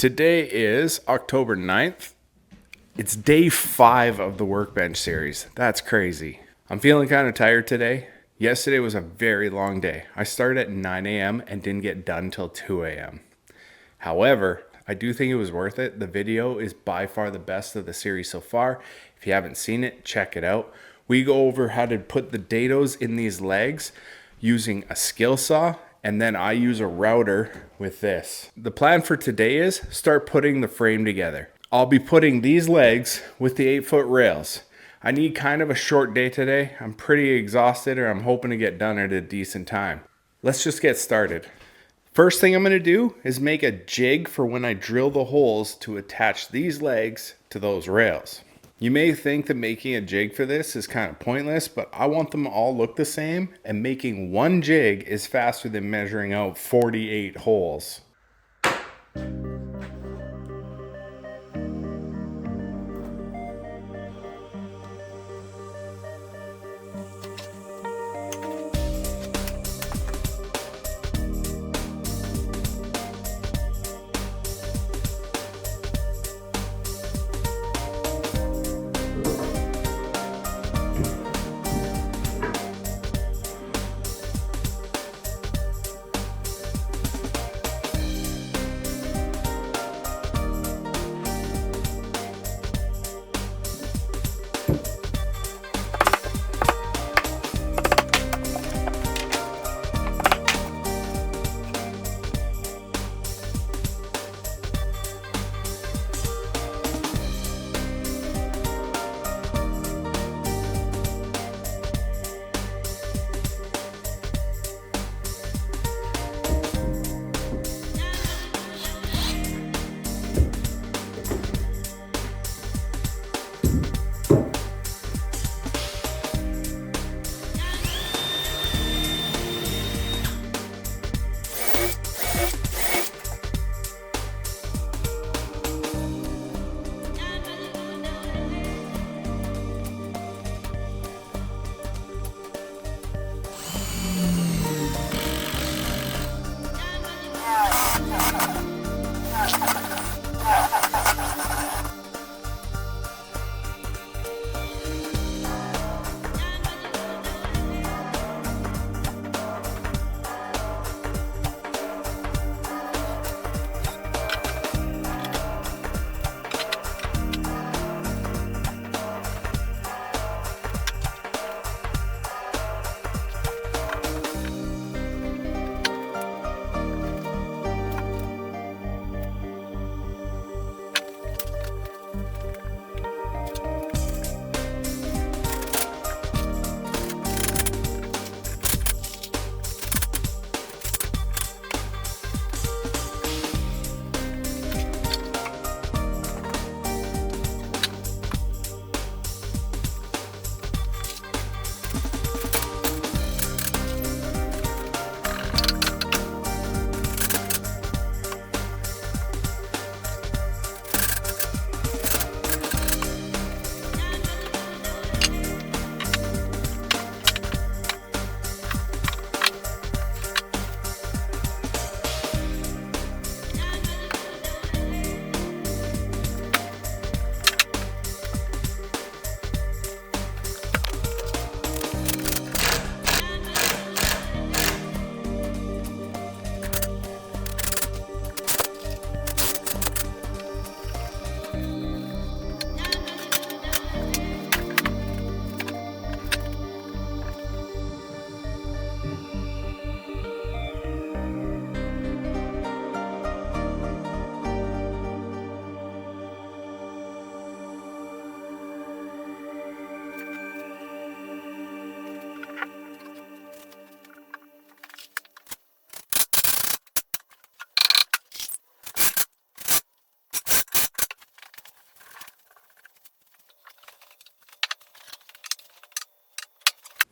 Today is October 9th. It's day 5 of the Workbench series. That's crazy. I'm feeling kind of tired today. Yesterday was a very long day. I started at 9 a.m. and didn't get done till 2 a.m. However, I do think it was worth it. The video is by far the best of the series so far. If you haven't seen it, check it out. We go over how to put the dados in these legs using a skill saw, and then I use a router with this. The plan for today is start putting the frame together. I'll be putting these legs with the 8-foot rails. I need kind of a short day today. I'm pretty exhausted, or I'm hoping to get done at a decent time. Let's just get started. First thing I'm going to do is make a jig for when I drill the holes to attach these legs to those rails. You may think that making a jig for this is kind of pointless, but I want them to all look the same, and making one jig is faster than measuring out 48 holes.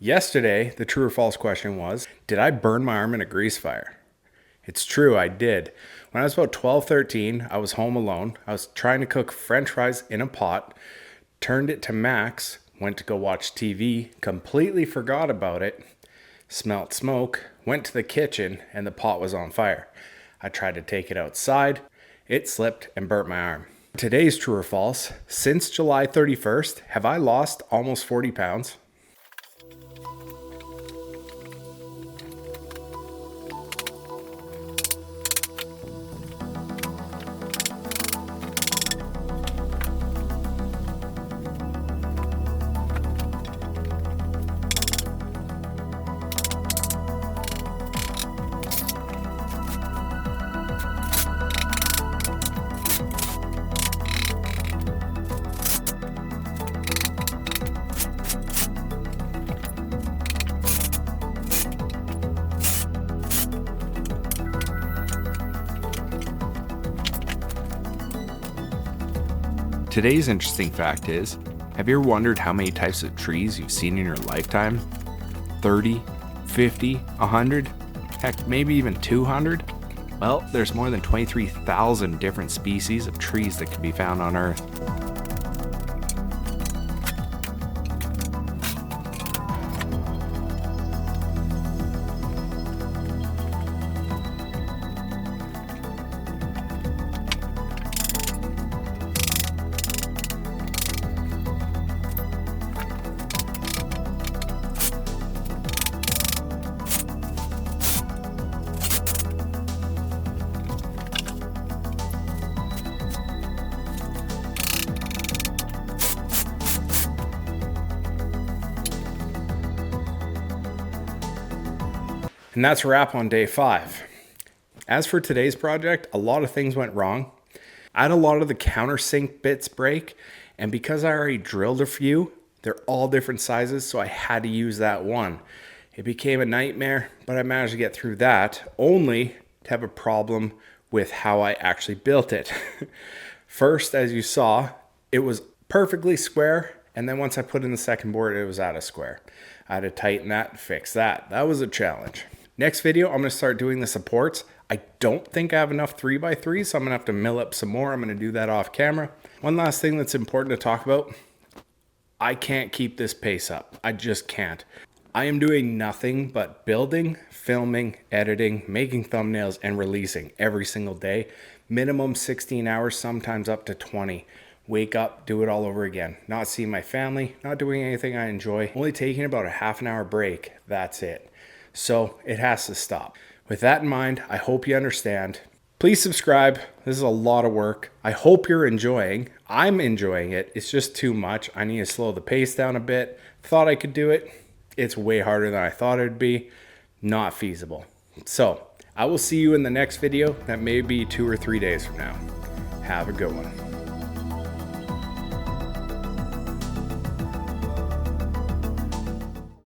Yesterday, the true or false question was, did I burn my arm in a grease fire? It's true, I did. When I was about 12, 13, I was home alone. I was trying to cook French fries in a pot, turned it to max, went to go watch TV, completely forgot about it, smelt smoke, went to the kitchen, and the pot was on fire. I tried to take it outside. It slipped and burnt my arm. Today's true or false. Since July 31st, have I lost almost 40 pounds? Today's interesting fact is, have you ever wondered how many types of trees you've seen in your lifetime? 30, 50, 100, heck, maybe even 200? Well, there's more than 23,000 different species of trees that can be found on Earth. And that's a wrap on day 5. As for today's project, a lot of things went wrong. I had a lot of the countersink bits break, and because I already drilled a few, they're all different sizes, so I had to use that one. It became a nightmare, but I managed to get through that, only to have a problem with how I actually built it. First, as you saw, it was perfectly square, and then once I put in the second board, it was out of square. I had to tighten that, fix that. That was a challenge. Next video, I'm gonna start doing the supports. I don't think I have enough 3x3, so I'm gonna have to mill up some more. I'm gonna do that off camera. One last thing that's important to talk about. I can't keep this pace up. I just can't. I am doing nothing but building, filming, editing, making thumbnails, and releasing every single day. Minimum 16 hours, sometimes up to 20. Wake up, do it all over again. Not seeing my family, not doing anything I enjoy, only taking about a half an hour break. That's it. So it has to stop. With that in mind, I hope you understand. Please subscribe. This is a lot of work. I hope you're enjoying. I'm enjoying it. It's just too much. I need to slow the pace down a bit. Thought I could do it. It's way harder than I thought it'd be. Not feasible. So I will see you in the next video. That may be 2 or 3 days from now. Have a good one.